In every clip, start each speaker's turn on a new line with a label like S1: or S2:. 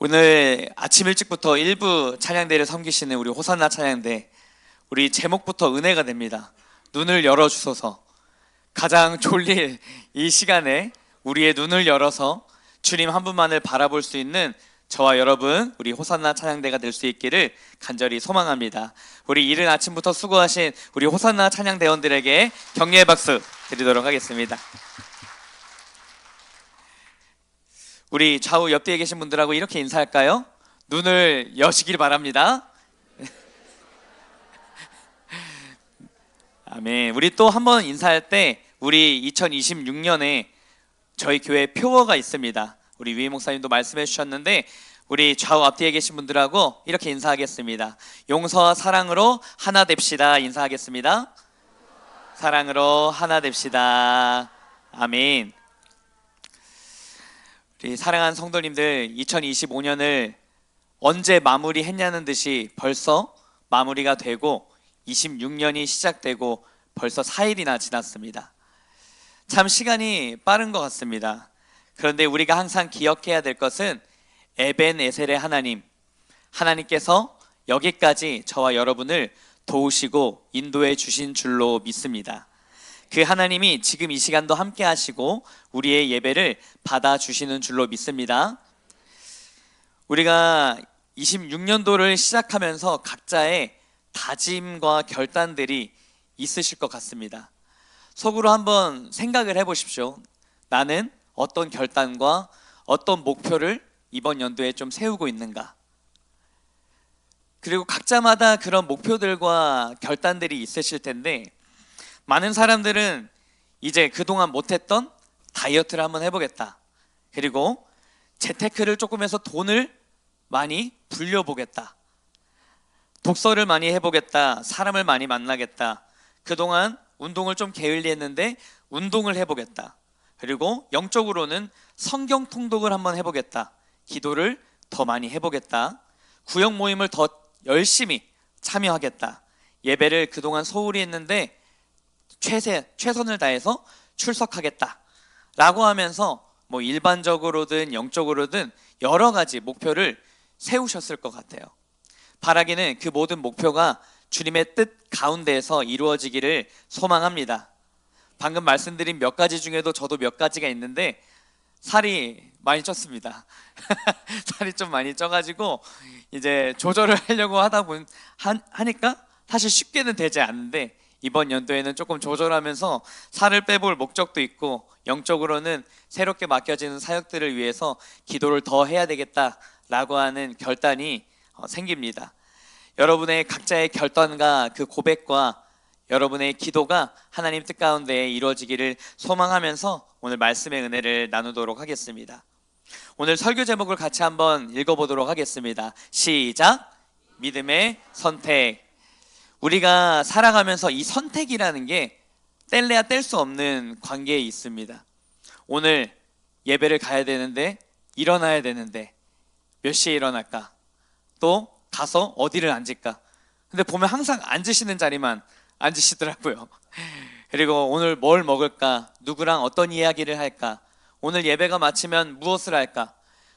S1: 오늘 아침 일찍부터 일부 찬양대를 섬기시는 우리 호산나 찬양대, 우리 제목부터 은혜가 됩니다. 눈을 열어주소서. 가장 졸릴 이 시간에 우리의 눈을 열어서 주님 한 분만을 바라볼 수 있는 저와 여러분, 우리 호산나 찬양대가 될 수 있기를 간절히 소망합니다. 우리 이른 아침부터 수고하신 우리 호산나 찬양대원들에게 격려의 박수 드리도록 하겠습니다. 우리 좌우 옆뒤에 계신 분들하고 이렇게 인사할까요? 눈을 여시길 바랍니다. 아멘. 우리 또 한 번 인사할 때 우리 2026년에 저희 교회 표어가 있습니다. 우리 위임 목사님도 말씀해 주셨는데 우리 좌우 앞뒤에 계신 분들하고 이렇게 인사하겠습니다. 용서와 사랑으로 하나 됩시다. 인사하겠습니다. 사랑으로 하나 됩시다. 아멘. 우리 사랑하는 성도님들, 2025년을 언제 마무리했냐는 듯이 벌써 마무리가 되고 26년이 시작되고 벌써 4일이나 지났습니다. 참 시간이 빠른 것 같습니다. 그런데 우리가 항상 기억해야 될 것은 에벤에셀의 하나님께서 여기까지 저와 여러분을 도우시고 인도해 주신 줄로 믿습니다. 그 하나님이 지금 이 시간도 함께 하시고 우리의 예배를 받아주시는 줄로 믿습니다. 우리가 26년도를 시작하면서 각자의 다짐과 결단들이 있으실 것 같습니다. 속으로 한번 생각을 해보십시오. 나는 어떤 결단과 어떤 목표를 이번 연도에 좀 세우고 있는가? 그리고 각자마다 그런 목표들과 결단들이 있으실 텐데 많은 사람들은 이제 그동안 못했던 다이어트를 한번 해보겠다. 그리고 재테크를 조금 해서 돈을 많이 불려보겠다. 독서를 많이 해보겠다. 사람을 많이 만나겠다. 그동안 운동을 좀 게을리했는데 운동을 해보겠다. 그리고 영적으로는 성경 통독을 한번 해보겠다. 기도를 더 많이 해보겠다. 구역 모임을 더 열심히 참여하겠다. 예배를 그동안 소홀히 했는데 최선을 다해서 출석하겠다 라고 하면서 뭐 일반적으로든 영적으로든 여러 가지 목표를 세우셨을 것 같아요. 바라기는 그 모든 목표가 주님의 뜻 가운데에서 이루어지기를 소망합니다. 방금 말씀드린 몇 가지 중에도 저도 몇 가지가 있는데 살이 많이 쪘습니다. 살이 좀 많이 쪄가지고 이제 조절을 하려고 하니까 사실 쉽게는 되지 않는데 이번 연도에는 조금 조절하면서 살을 빼볼 목적도 있고 영적으로는 새롭게 맡겨지는 사역들을 위해서 기도를 더 해야 되겠다라고 하는 결단이 생깁니다. 여러분의 각자의 결단과 그 고백과 여러분의 기도가 하나님 뜻 가운데 이루어지기를 소망하면서 오늘 말씀의 은혜를 나누도록 하겠습니다. 오늘 설교 제목을 같이 한번 읽어보도록 하겠습니다. 시작! 믿음의 선택. 우리가 살아가면서 이 선택이라는 게 뗄래야 뗄 수 없는 관계에 있습니다. 오늘 예배를 가야 되는데 일어나야 되는데 몇 시에 일어날까? 또 가서 어디를 앉을까? 근데 보면 항상 앉으시는 자리만 앉으시더라고요. 그리고 오늘 뭘 먹을까? 누구랑 어떤 이야기를 할까? 오늘 예배가 마치면 무엇을 할까?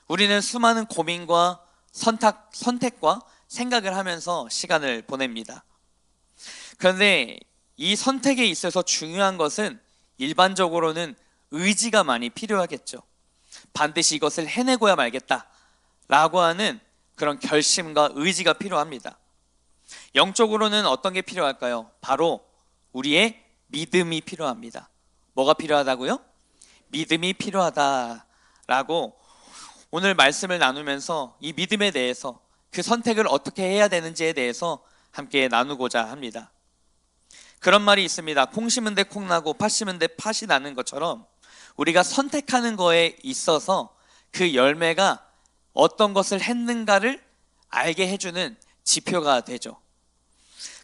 S1: 우리는 수많은 고민과 선택과 생각을 하면서 시간을 보냅니다. 그런데 이 선택에 있어서 중요한 것은 일반적으로는 의지가 많이 필요하겠죠. 반드시 이것을 해내고야 말겠다 라고 하는 그런 결심과 의지가 필요합니다. 영적으로는 어떤 게 필요할까요? 바로 우리의 믿음이 필요합니다. 뭐가 필요하다고요? 믿음이 필요하다라고 오늘 말씀을 나누면서 이 믿음에 대해서 그 선택을 어떻게 해야 되는지에 대해서 함께 나누고자 합니다. 그런 말이 있습니다. 콩 심은 데 콩 나고 팥 심은 데 팥이 나는 것처럼 우리가 선택하는 거에 있어서 그 열매가 어떤 것을 했는가를 알게 해주는 지표가 되죠.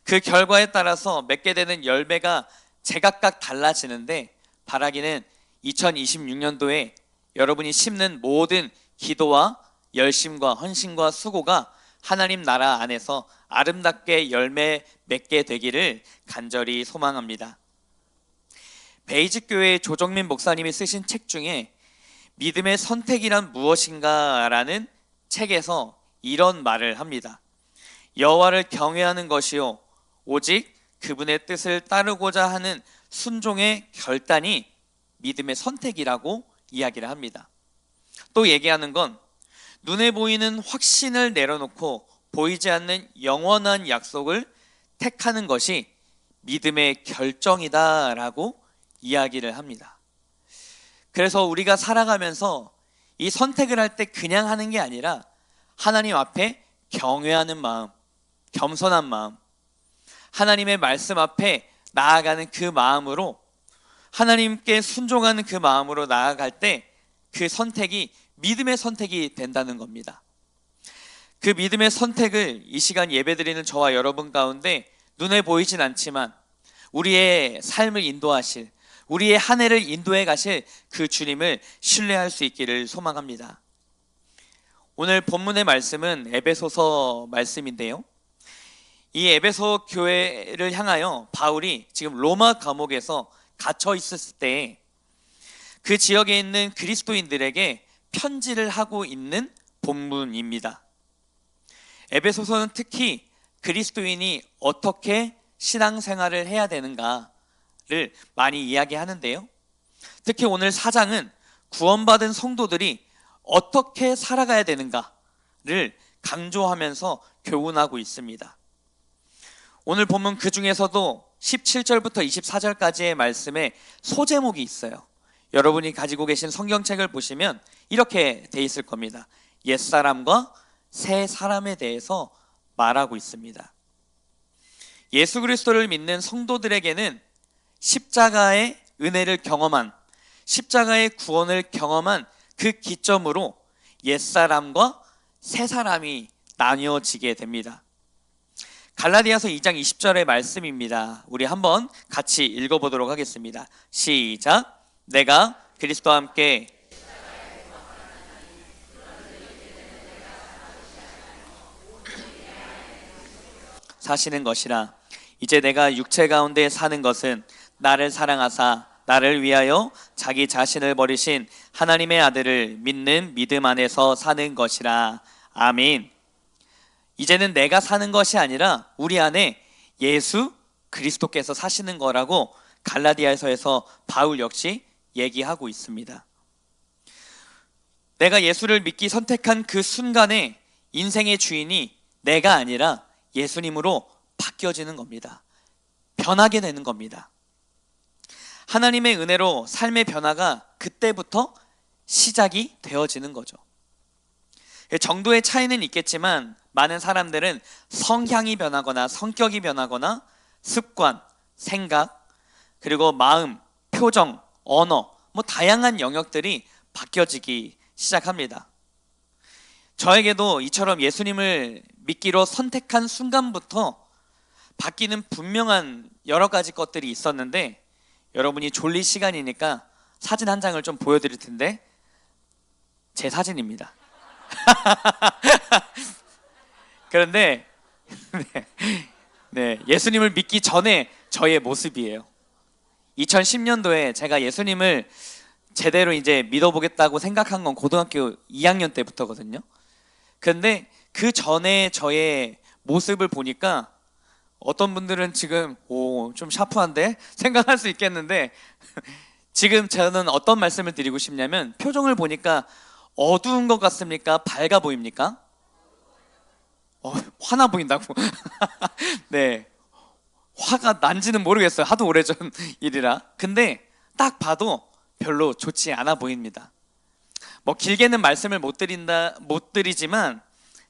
S1: 그 결과에 따라서 맺게 되는 열매가 제각각 달라지는데 바라기는 2026년도에 여러분이 심는 모든 기도와 열심과 헌신과 수고가 하나님 나라 안에서 아름답게 열매 맺게 되기를 간절히 소망합니다. 베이직교회 조정민 목사님이 쓰신 책 중에 믿음의 선택이란 무엇인가 라는 책에서 이런 말을 합니다. 여호와를 경외하는 것이요 오직 그분의 뜻을 따르고자 하는 순종의 결단이 믿음의 선택이라고 이야기를 합니다. 또 얘기하는 건 눈에 보이는 확신을 내려놓고 보이지 않는 영원한 약속을 택하는 것이 믿음의 결정이다라고 이야기를 합니다. 그래서 우리가 살아가면서 이 선택을 할 때 그냥 하는 게 아니라 하나님 앞에 경외하는 마음, 겸손한 마음, 하나님의 말씀 앞에 나아가는 그 마음으로, 하나님께 순종하는 그 마음으로 나아갈 때 그 선택이 믿음의 선택이 된다는 겁니다. 그 믿음의 선택을 이 시간 예배드리는 저와 여러분 가운데 눈에 보이진 않지만 우리의 삶을 인도하실, 우리의 한 해를 인도해 가실 그 주님을 신뢰할 수 있기를 소망합니다. 오늘 본문의 말씀은 에베소서 말씀인데요, 이 에베소 교회를 향하여 바울이 지금 로마 감옥에서 갇혀 있었을 때 그 지역에 있는 그리스도인들에게 편지를 하고 있는 본문입니다. 에베소서는 특히 그리스도인이 어떻게 신앙생활을 해야 되는가를 많이 이야기하는데요, 특히 오늘 4장은 구원받은 성도들이 어떻게 살아가야 되는가를 강조하면서 교훈하고 있습니다. 오늘 본문 그 중에서도 17절부터 24절까지의 말씀에 소제목이 있어요. 여러분이 가지고 계신 성경책을 보시면 이렇게 돼 있을 겁니다. 옛사람과 새 사람에 대해서 말하고 있습니다. 예수 그리스도를 믿는 성도들에게는 십자가의 은혜를 경험한, 십자가의 구원을 경험한 그 기점으로 옛사람과 새 사람이 나뉘어지게 됩니다. 갈라디아서 2장 20절의 말씀입니다. 우리 한번 같이 읽어보도록 하겠습니다. 시작. 내가 그리스도와 함께 사시는 것이라. 이제 내가 육체 가운데 사는 것은 나를 사랑하사 나를 위하여 자기 자신을 버리신 하나님의 아들을 믿는 믿음 안에서 사는 것이라. 아멘. 이제는 내가 사는 것이 아니라 우리 안에 예수 그리스도께서 사시는 거라고 갈라디아서에서 바울 역시 얘기하고 있습니다. 내가 예수를 믿기 선택한 그 순간에 인생의 주인이 내가 아니라 예수님으로 바뀌어지는 겁니다. 변하게 되는 겁니다. 하나님의 은혜로 삶의 변화가 그때부터 시작이 되어지는 거죠. 정도의 차이는 있겠지만 많은 사람들은 성향이 변하거나 성격이 변하거나 습관, 생각, 그리고 마음, 표정, 언어, 다양한 영역들이 바뀌어지기 시작합니다. 저에게도 이처럼 예수님을 믿기로 선택한 순간부터 바뀌는 분명한 여러 가지 것들이 있었는데, 여러분이 졸릴 시간이니까 사진 한 장을 좀 보여드릴 텐데, 제 사진입니다. 그런데 네, 예수님을 믿기 전에 저의 모습이에요. 2010년도에 제가 예수님을 제대로 이제 믿어보겠다고 생각한 건 고등학교 2학년 때부터거든요. 그런데 그 전에 저의 모습을 보니까 어떤 분들은 지금 좀 샤프한데 생각할 수 있겠는데, 지금 저는 어떤 말씀을 드리고 싶냐면, 표정을 보니까 어두운 것 같습니까? 밝아 보입니까? 화나 보인다고. 네, 화가 난지는 모르겠어요. 하도 오래전 일이라. 근데 딱 봐도 별로 좋지 않아 보입니다. 길게는 말씀을 못 드리지만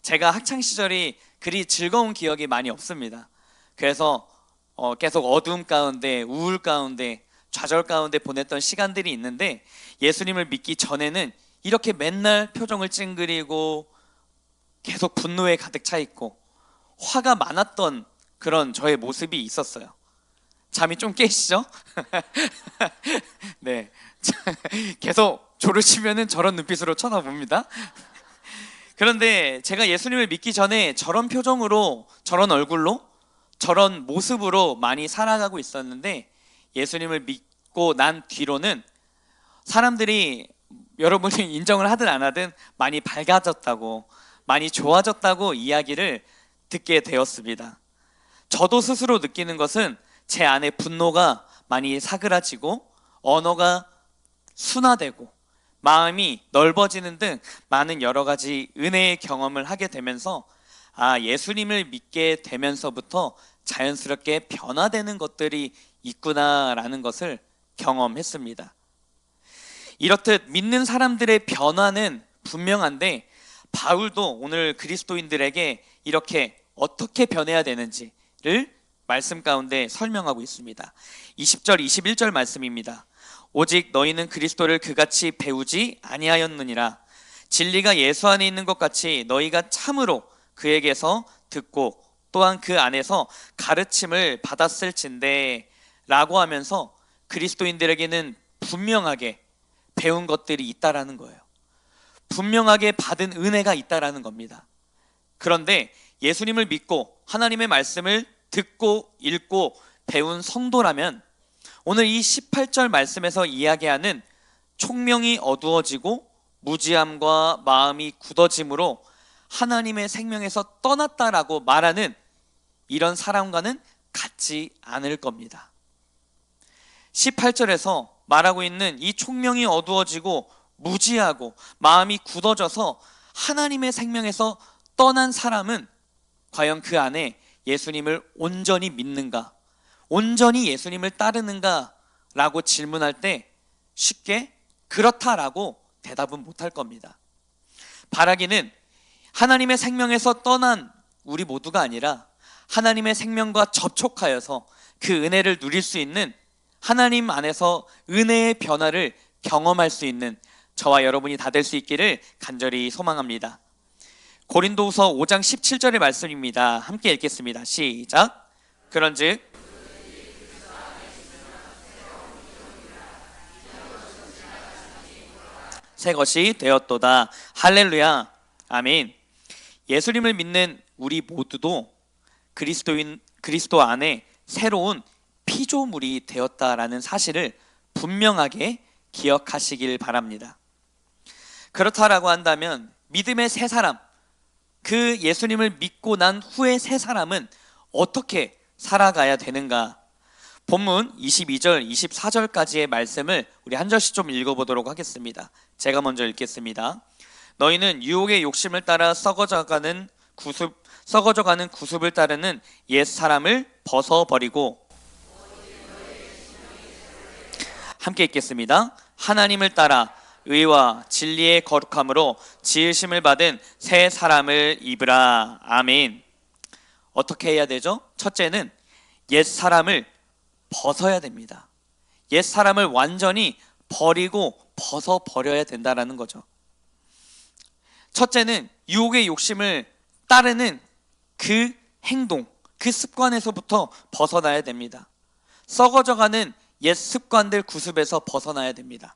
S1: 제가 학창 시절이 그리 즐거운 기억이 많이 없습니다. 그래서 계속 어두움 가운데, 우울 가운데, 좌절 가운데 보냈던 시간들이 있는데, 예수님을 믿기 전에는 이렇게 맨날 표정을 찡그리고 계속 분노에 가득 차 있고 화가 많았던 그런 저의 모습이 있었어요. 잠이 좀 깨시죠? 네, 계속 졸으시면은 저런 눈빛으로 쳐다봅니다. 그런데 제가 예수님을 믿기 전에 저런 표정으로, 저런 얼굴로, 저런 모습으로 많이 살아가고 있었는데, 예수님을 믿고 난 뒤로는 사람들이, 여러분이 인정을 하든 안 하든, 많이 밝아졌다고, 많이 좋아졌다고 이야기를 듣게 되었습니다. 저도 스스로 느끼는 것은 제 안에 분노가 많이 사그라지고 언어가 순화되고 마음이 넓어지는 등 많은 여러 가지 은혜의 경험을 하게 되면서 예수님을 믿게 되면서부터 자연스럽게 변화되는 것들이 있구나라는 것을 경험했습니다. 이렇듯 믿는 사람들의 변화는 분명한데 바울도 오늘 그리스도인들에게 이렇게 어떻게 변해야 되는지를 말씀 가운데 설명하고 있습니다. 20절 21절 말씀입니다. 오직 너희는 그리스도를 그같이 배우지 아니하였느니라. 진리가 예수 안에 있는 것 같이 너희가 참으로 그에게서 듣고 또한 그 안에서 가르침을 받았을진데 라고 하면서 그리스도인들에게는 분명하게 배운 것들이 있다라는 거예요. 분명하게 받은 은혜가 있다라는 겁니다. 그런데 예수님을 믿고 하나님의 말씀을 듣고 읽고 배운 성도라면 오늘 이 18절 말씀에서 이야기하는 총명이 어두워지고 무지함과 마음이 굳어짐으로 하나님의 생명에서 떠났다라고 말하는 이런 사람과는 같지 않을 겁니다. 18절에서 말하고 있는 이 총명이 어두워지고 무지하고 마음이 굳어져서 하나님의 생명에서 떠난 사람은 과연 그 안에 예수님을 온전히 믿는가, 온전히 예수님을 따르는가 라고 질문할 때 쉽게 그렇다라고 대답은 못할 겁니다. 바라기는 하나님의 생명에서 떠난 우리 모두가 아니라 하나님의 생명과 접촉하여서 그 은혜를 누릴 수 있는, 하나님 안에서 은혜의 변화를 경험할 수 있는 저와 여러분이 다 될 수 있기를 간절히 소망합니다. 고린도후서 5장 17절의 말씀입니다. 함께 읽겠습니다. 시작. 그런즉 새 것이 되었도다. 할렐루야. 아멘. 예수님을 믿는 우리 모두도 그리스도 안에 새로운 피조물이 되었다라는 사실을 분명하게 기억하시길 바랍니다. 그렇다라고 한다면 믿음의 새 사람, 그 예수님을 믿고 난 후의 새 사람은 어떻게 살아가야 되는가? 본문 22절, 24절까지의 말씀을 우리 한 절씩 좀 읽어보도록 하겠습니다. 제가 먼저 읽겠습니다. 너희는 유혹의 욕심을 따라 썩어져가는 구습을 따르는 옛 사람을 벗어버리고, 함께 읽겠습니다. 하나님을 따라 의와 진리의 거룩함으로 지으심을 받은 새 사람을 입으라. 아멘. 어떻게 해야 되죠? 첫째는 옛 사람을 벗어야 됩니다. 옛 사람을 완전히 버리고 벗어버려야 된다는 거죠. 첫째는 유혹의 욕심을 따르는 그 행동, 그 습관에서부터 벗어나야 됩니다. 썩어져가는 옛 습관들 구습에서 벗어나야 됩니다.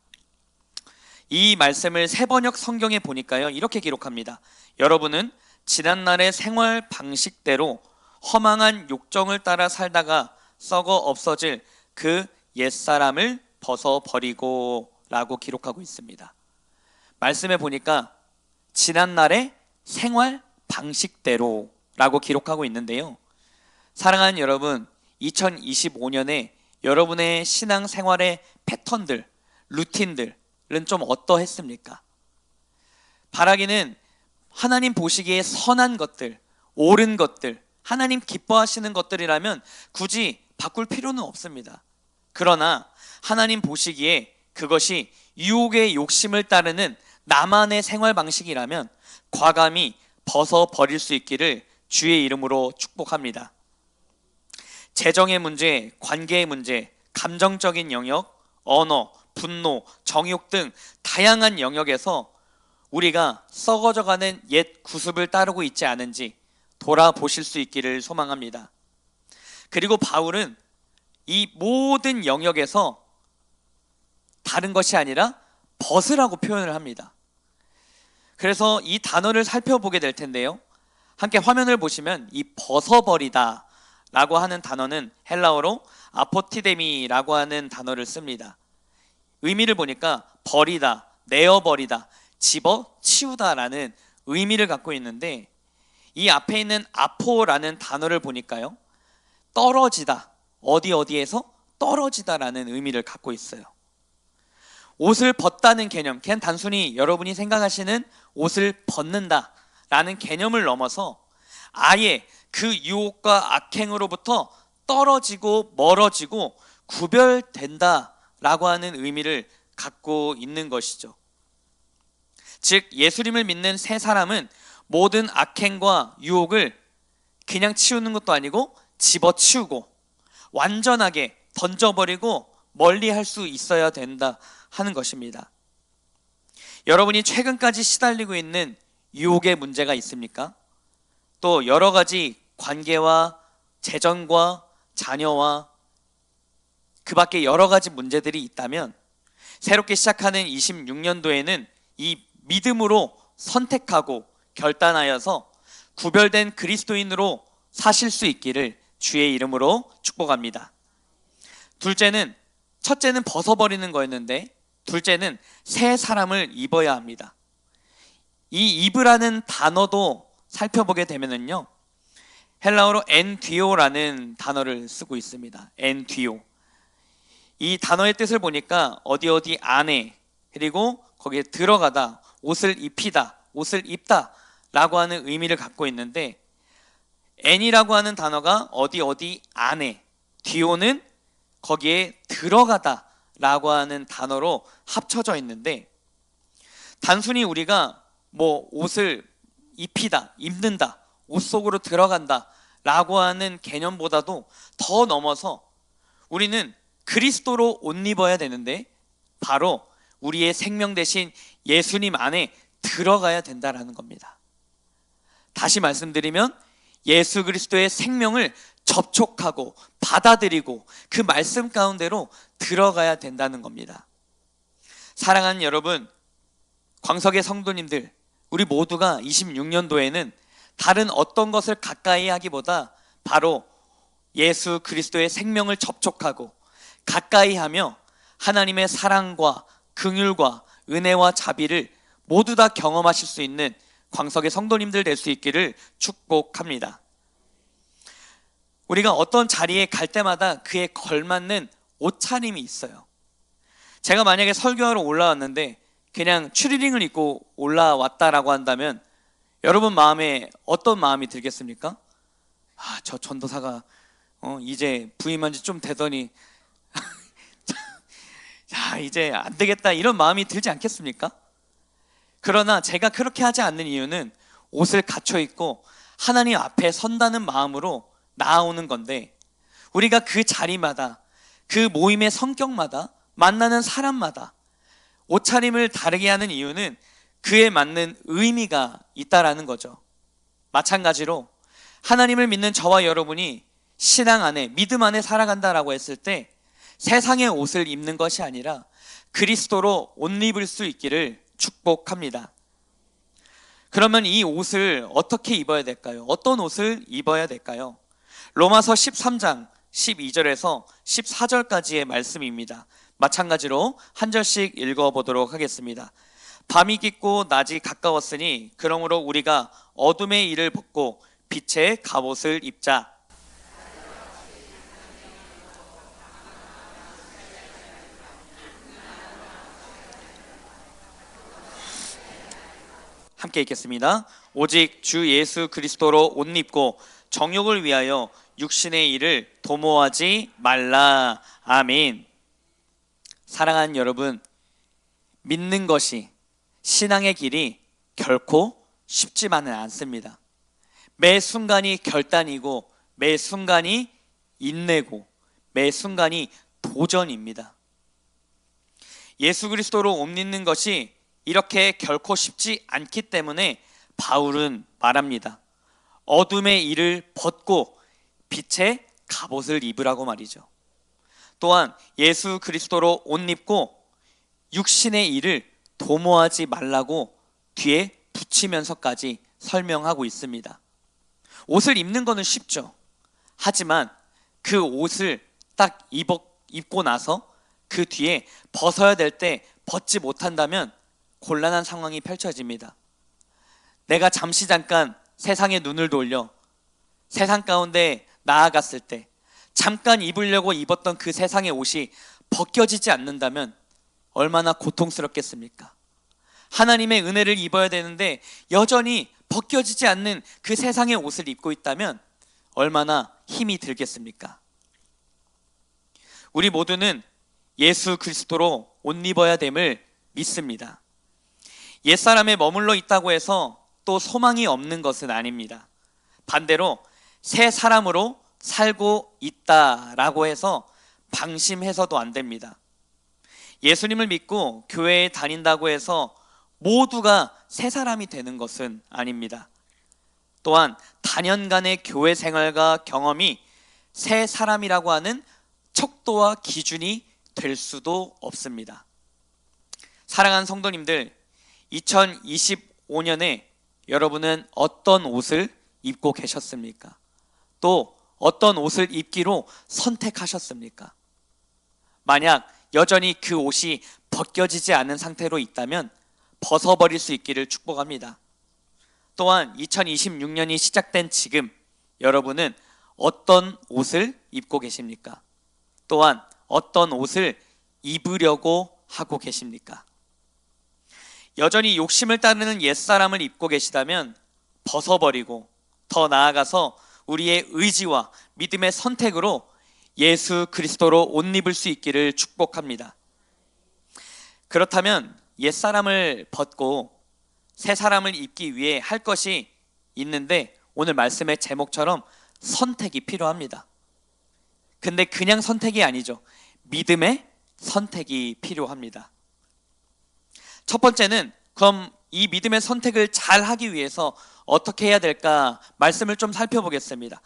S1: 이 말씀을 새번역 성경에 보니까요, 이렇게 기록합니다. 여러분은 지난날의 생활 방식대로 허망한 욕정을 따라 살다가 썩어 없어질 그 옛사람을 벗어버리고 라고 기록하고 있습니다. 말씀에 보니까 지난날의 생활 방식대로 라고 기록하고 있는데요, 사랑하는 여러분, 2025년에 여러분의 신앙생활의 패턴들, 루틴들은 좀 어떠했습니까? 바라기는 하나님 보시기에 선한 것들, 옳은 것들, 하나님 기뻐하시는 것들이라면 굳이 바꿀 필요는 없습니다. 그러나 하나님 보시기에 그것이 유혹의 욕심을 따르는 나만의 생활 방식이라면 과감히 벗어버릴 수 있기를 주의 이름으로 축복합니다. 재정의 문제, 관계의 문제, 감정적인 영역, 언어, 분노, 정욕 등 다양한 영역에서 우리가 썩어져가는 옛 구습을 따르고 있지 않은지 돌아보실 수 있기를 소망합니다. 그리고 바울은 이 모든 영역에서 다른 것이 아니라 벗으라고 표현을 합니다. 그래서 이 단어를 살펴보게 될 텐데요, 함께 화면을 보시면 이 벗어버리다 라고 하는 단어는 헬라어로 아포티데미라고 하는 단어를 씁니다. 의미를 보니까 버리다, 내어버리다, 집어치우다라는 의미를 갖고 있는데, 이 앞에 있는 아포라는 단어를 보니까요, 떨어지다, 어디에서 떨어지다라는 의미를 갖고 있어요. 옷을 벗다는 개념, 그냥 단순히 여러분이 생각하시는 옷을 벗는다라는 개념을 넘어서 아예 그 유혹과 악행으로부터 떨어지고 멀어지고 구별된다라고 하는 의미를 갖고 있는 것이죠. 즉, 예수님을 믿는 새 사람은 모든 악행과 유혹을 그냥 치우는 것도 아니고 집어치우고 완전하게 던져버리고 멀리 할 수 있어야 된다 하는 것입니다. 여러분이 최근까지 시달리고 있는 유혹의 문제가 있습니까? 또 여러 가지 관계와 재정과 자녀와 그 밖에 여러 가지 문제들이 있다면, 새롭게 시작하는 26년도에는 이 믿음으로 선택하고 결단하여서 구별된 그리스도인으로 사실 수 있기를 주의 이름으로 축복합니다. 첫째는 벗어버리는 거였는데, 둘째는 새 사람을 입어야 합니다. 이 입으라는 단어도 살펴보게 되면은요, 헬라어로 엔디오라는 단어를 쓰고 있습니다. 엔디오. 이 단어의 뜻을 보니까 어디 안에, 그리고 거기에 들어가다, 옷을 입히다, 옷을 입다 라고 하는 의미를 갖고 있는데, 엔이라고 하는 단어가 어디 안에, 디오는 거기에 들어가다 라고 하는 단어로 합쳐져 있는데, 단순히 우리가 옷을 입히다, 입는다, 옷 속으로 들어간다 라고 하는 개념보다도 더 넘어서 우리는 그리스도로 옷 입어야 되는데, 바로 우리의 생명 대신 예수님 안에 들어가야 된다라는 겁니다. 다시 말씀드리면, 예수 그리스도의 생명을 접촉하고 받아들이고 그 말씀 가운데로 들어가야 된다는 겁니다. 사랑하는 여러분, 광석의 성도님들, 우리 모두가 26년도에는 다른 어떤 것을 가까이 하기보다 바로 예수 그리스도의 생명을 접촉하고 가까이 하며 하나님의 사랑과 긍휼과 은혜와 자비를 모두 다 경험하실 수 있는 광석의 성도님들 될 수 있기를 축복합니다. 우리가 어떤 자리에 갈 때마다 그에 걸맞는 옷차림이 있어요. 제가 만약에 설교하러 올라왔는데 그냥 추리닝을 입고 올라왔다라고 한다면 여러분 마음에 어떤 마음이 들겠습니까? 저 전도사가 이제 부임한 지 좀 되더니 이제 안 되겠다, 이런 마음이 들지 않겠습니까? 그러나 제가 그렇게 하지 않는 이유는 옷을 갖춰 입고 하나님 앞에 선다는 마음으로 나아오는 건데, 우리가 그 자리마다, 그 모임의 성격마다, 만나는 사람마다 옷차림을 다르게 하는 이유는 그에 맞는 의미가 있다라는 거죠. 마찬가지로 하나님을 믿는 저와 여러분이 신앙 안에, 믿음 안에 살아간다라고 했을 때 세상의 옷을 입는 것이 아니라 그리스도로 옷 입을 수 있기를 축복합니다. 그러면 이 옷을 어떻게 입어야 될까요? 어떤 옷을 입어야 될까요? 로마서 13장 12절에서 14절까지의 말씀입니다. 마찬가지로 한 절씩 읽어보도록 하겠습니다. 밤이 깊고 낮이 가까웠으니 그러므로 우리가 어둠의 일을 벗고 빛의 갑옷을 입자. 함께 읽겠습니다. 오직 주 예수 그리스도로 옷 입고 정욕을 위하여 육신의 일을 도모하지 말라. 아멘. 사랑하는 여러분, 믿는 것이, 신앙의 길이 결코 쉽지만은 않습니다. 매 순간이 결단이고 매 순간이 인내고 매 순간이 도전입니다. 예수 그리스도로 옷 입는 것이 이렇게 결코 쉽지 않기 때문에 바울은 말합니다. 어둠의 일을 벗고 빛의 갑옷을 입으라고 말이죠. 또한 예수 그리스도로 옷 입고 육신의 일을 도모하지 말라고 뒤에 붙이면서까지 설명하고 있습니다. 옷을 입는 거는 쉽죠. 하지만 그 옷을 딱 입고 나서 그 뒤에 벗어야 될 때 벗지 못한다면 곤란한 상황이 펼쳐집니다. 내가 잠깐 세상에 눈을 돌려 세상 가운데 나아갔을 때 잠깐 입으려고 입었던 그 세상의 옷이 벗겨지지 않는다면 얼마나 고통스럽겠습니까? 하나님의 은혜를 입어야 되는데 여전히 벗겨지지 않는 그 세상의 옷을 입고 있다면 얼마나 힘이 들겠습니까? 우리 모두는 예수 그리스도로 옷 입어야 됨을 믿습니다. 옛사람에 머물러 있다고 해서 또 소망이 없는 것은 아닙니다. 반대로 새 사람으로 살고 있다라고 해서 방심해서도 안 됩니다. 예수님을 믿고 교회에 다닌다고 해서 모두가 새 사람이 되는 것은 아닙니다. 또한 단연간의 교회 생활과 경험이 새 사람이라고 하는 척도와 기준이 될 수도 없습니다. 사랑하는 성도님들, 2025년에 여러분은 어떤 옷을 입고 계셨습니까? 또 어떤 옷을 입기로 선택하셨습니까? 만약 여전히 그 옷이 벗겨지지 않은 상태로 있다면 벗어버릴 수 있기를 축복합니다. 또한 2026년이 시작된 지금 여러분은 어떤 옷을 입고 계십니까? 또한 어떤 옷을 입으려고 하고 계십니까? 여전히 욕심을 따르는 옛사람을 입고 계시다면 벗어버리고 더 나아가서 우리의 의지와 믿음의 선택으로 예수 그리스도로 옷 입을 수 있기를 축복합니다. 그렇다면 옛사람을 벗고 새 사람을 입기 위해 할 것이 있는데 오늘 말씀의 제목처럼 선택이 필요합니다. 근데 그냥 선택이 아니죠. 믿음의 선택이 필요합니다. 첫 번째는 그럼 이 믿음의 선택을 잘 하기 위해서 어떻게 해야 될까 말씀을 좀 살펴보겠습니다.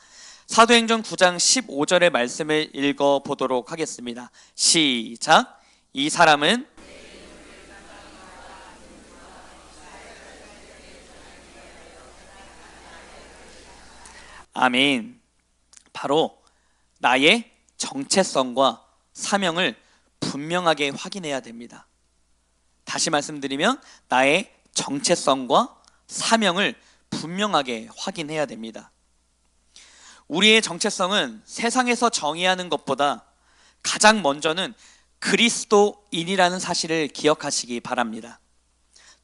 S1: 사도행전 9장 15절의 말씀을 읽어보도록 하겠습니다. 시작. 이 사람은 아멘. 바로 나의 정체성과 사명을 분명하게 확인해야 됩니다. 다시 말씀드리면 나의 정체성과 사명을 분명하게 확인해야 됩니다. 우리의 정체성은 세상에서 정의하는 것보다 가장 먼저는 그리스도인이라는 사실을 기억하시기 바랍니다.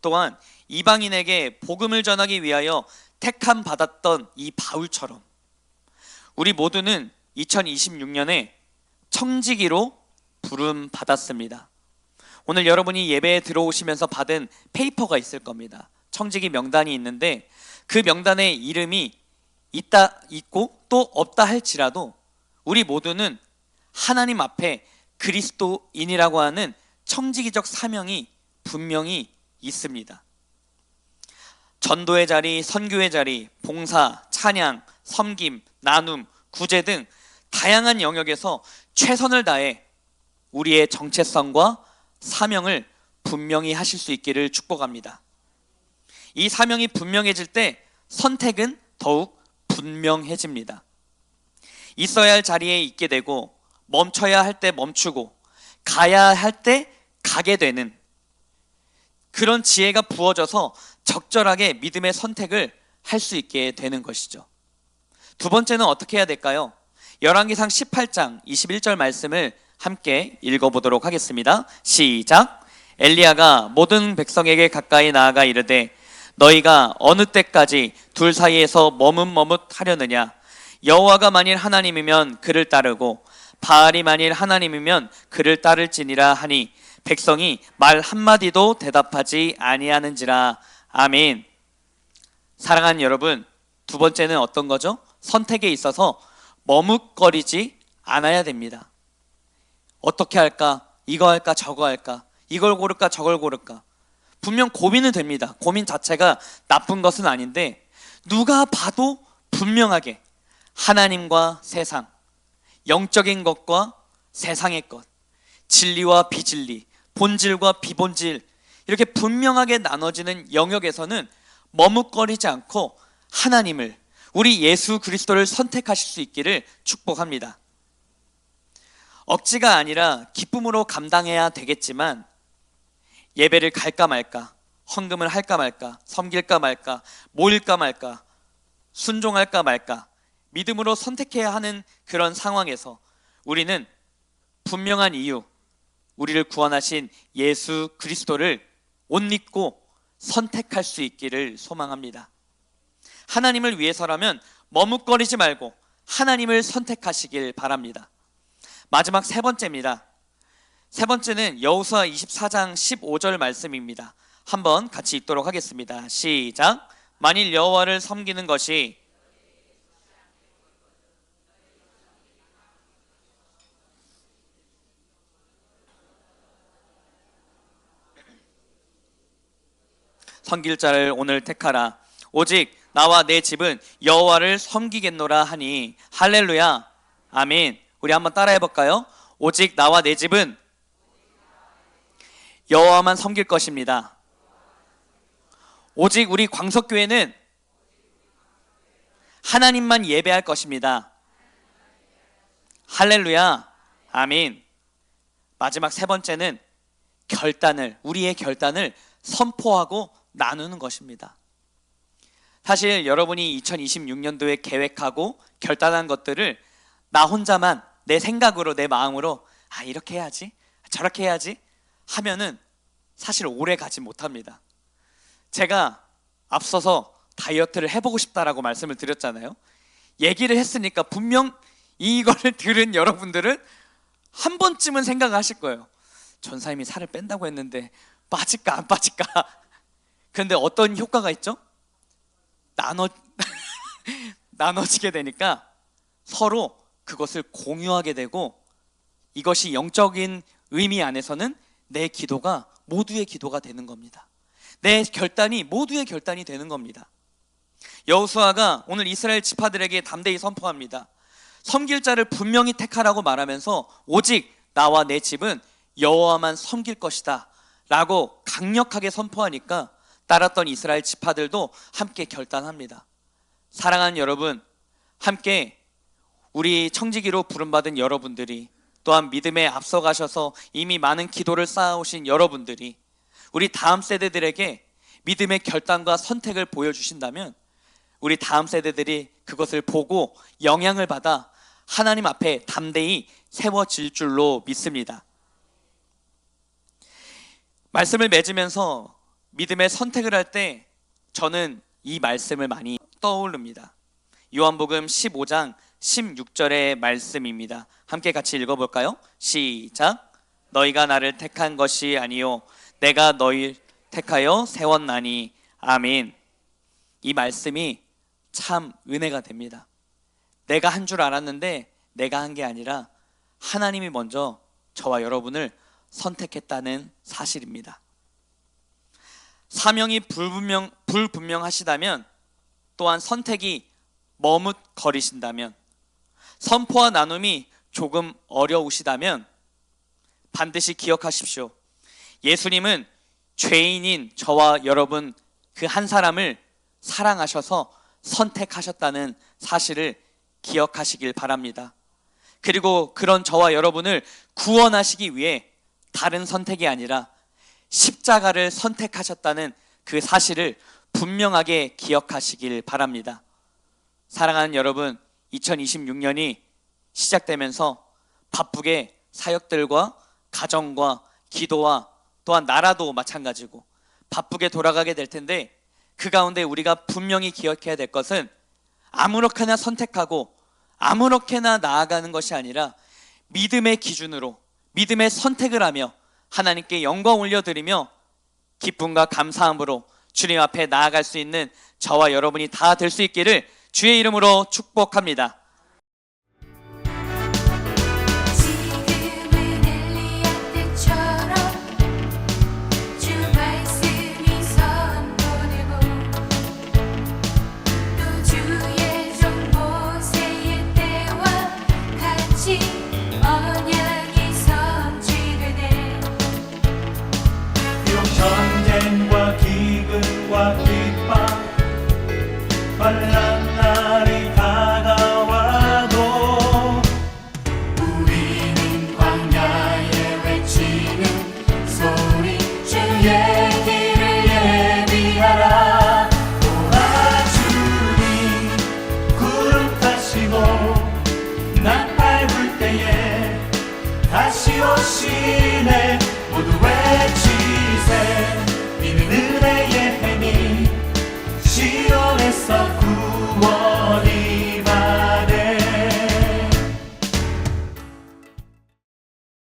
S1: 또한 이방인에게 복음을 전하기 위하여 택함 받았던 이 바울처럼 우리 모두는 2026년에 청지기로 부름 받았습니다. 오늘 여러분이 예배에 들어오시면서 받은 페이퍼가 있을 겁니다. 청지기 명단이 있는데 그 명단에 이름이 있고 또 없다 할지라도 우리 모두는 하나님 앞에 그리스도인이라고 하는 청지기적 사명이 분명히 있습니다. 전도의 자리, 선교의 자리, 봉사, 찬양, 섬김, 나눔, 구제 등 다양한 영역에서 최선을 다해 우리의 정체성과 사명을 분명히 하실 수 있기를 축복합니다. 이 사명이 분명해질 때 선택은 더욱 분명해집니다. 있어야 할 자리에 있게 되고 멈춰야 할 때 멈추고 가야 할 때 가게 되는 그런 지혜가 부어져서 적절하게 믿음의 선택을 할 수 있게 되는 것이죠. 두 번째는 어떻게 해야 될까요? 열왕기상 18장 21절 말씀을 함께 읽어보도록 하겠습니다. 시작. 엘리야가 모든 백성에게 가까이 나아가 이르되 너희가 어느 때까지 둘 사이에서 머뭇머뭇하려느냐? 여호와가 만일 하나님이면 그를 따르고 바알이 만일 하나님이면 그를 따를지니라 하니 백성이 말 한마디도 대답하지 아니하는지라. 아멘. 사랑하는 여러분, 두 번째는 어떤 거죠? 선택에 있어서 머뭇거리지 않아야 됩니다. 어떻게 할까? 이거 할까? 저거 할까? 이걸 고를까? 저걸 고를까? 분명 고민은 됩니다. 고민 자체가 나쁜 것은 아닌데 누가 봐도 분명하게 하나님과 세상, 영적인 것과 세상의 것, 진리와 비진리, 본질과 비본질 이렇게 분명하게 나눠지는 영역에서는 머뭇거리지 않고 하나님을, 우리 예수 그리스도를 선택하실 수 있기를 축복합니다. 억지가 아니라 기쁨으로 감당해야 되겠지만 예배를 갈까 말까, 헌금을 할까 말까, 섬길까 말까, 모일까 말까, 순종할까 말까, 믿음으로 선택해야 하는 그런 상황에서 우리는 분명한 이유, 우리를 구원하신 예수 그리스도를 옷 입고 선택할 수 있기를 소망합니다. 하나님을 위해서라면 머뭇거리지 말고 하나님을 선택하시길 바랍니다. 마지막 세 번째입니다. 세 번째는 여호수아 24장 15절 말씀입니다. 한번 같이 읽도록 하겠습니다. 시작. 만일 여호와를 섬기는 것이 섬길 자를 오늘 택하라. 오직 나와 내 집은 여호와를 섬기겠노라 하니. 할렐루야. 아멘. 우리 한번 따라해 볼까요? 오직 나와 내 집은 여호와만 섬길 것입니다. 오직 우리 광석교회는 하나님만 예배할 것입니다. 할렐루야. 아멘. 마지막 세 번째는 우리의 결단을 선포하고 나누는 것입니다. 사실 여러분이 2026년도에 계획하고 결단한 것들을 나 혼자만 내 생각으로, 내 마음으로 이렇게 해야지, 저렇게 해야지 하면은 사실 오래 가지 못합니다. 제가 앞서서 다이어트를 해보고 싶다라고 말씀을 드렸잖아요. 얘기를 했으니까 분명 이거를 들은 여러분들은 한 번쯤은 생각하실 거예요. 전사님이 살을 뺀다고 했는데 빠질까 안 빠질까. 그런데 어떤 효과가 있죠? 나눠지게 되니까 서로 그것을 공유하게 되고, 이것이 영적인 의미 안에서는 내 기도가 모두의 기도가 되는 겁니다. 내 결단이 모두의 결단이 되는 겁니다. 여호수아가 오늘 이스라엘 지파들에게 담대히 선포합니다. 섬길 자를 분명히 택하라고 말하면서 오직 나와 내 집은 여호와만 섬길 것이다 라고 강력하게 선포하니까 따랐던 이스라엘 지파들도 함께 결단합니다. 사랑하는 여러분, 함께 우리 청지기로 부름받은 여러분들이, 또한 믿음에 앞서가셔서 이미 많은 기도를 쌓아오신 여러분들이 우리 다음 세대들에게 믿음의 결단과 선택을 보여주신다면 우리 다음 세대들이 그것을 보고 영향을 받아 하나님 앞에 담대히 세워질 줄로 믿습니다. 말씀을 맺으면서 믿음의 선택을 할 때 저는 이 말씀을 많이 떠오릅니다. 요한복음 15장 16절의 말씀입니다. 함께 같이 읽어볼까요? 시작. 너희가 나를 택한 것이 아니요 내가 너희를 택하여 세웠나니. 아멘. 이 말씀이 참 은혜가 됩니다. 내가 한 줄 알았는데 내가 한 게 아니라 하나님이 먼저 저와 여러분을 선택했다는 사실입니다. 사명이 불분명하시다면, 또한 선택이 머뭇거리신다면, 선포와 나눔이 조금 어려우시다면 반드시 기억하십시오. 예수님은 죄인인 저와 여러분 그 한 사람을 사랑하셔서 선택하셨다는 사실을 기억하시길 바랍니다. 그리고 그런 저와 여러분을 구원하시기 위해 다른 선택이 아니라 십자가를 선택하셨다는 그 사실을 분명하게 기억하시길 바랍니다. 사랑하는 여러분, 2026년이 시작되면서 바쁘게 사역들과 가정과 기도와 또한 나라도 마찬가지고 바쁘게 돌아가게 될 텐데, 그 가운데 우리가 분명히 기억해야 될 것은 아무렇게나 선택하고 아무렇게나 나아가는 것이 아니라 믿음의 기준으로 믿음의 선택을 하며 하나님께 영광 올려드리며 기쁨과 감사함으로 주님 앞에 나아갈 수 있는 저와 여러분이 다 될 수 있기를 주의 이름으로 축복합니다.
S2: 전쟁과 기근과 핍박, 환난 날이 다가와 하시네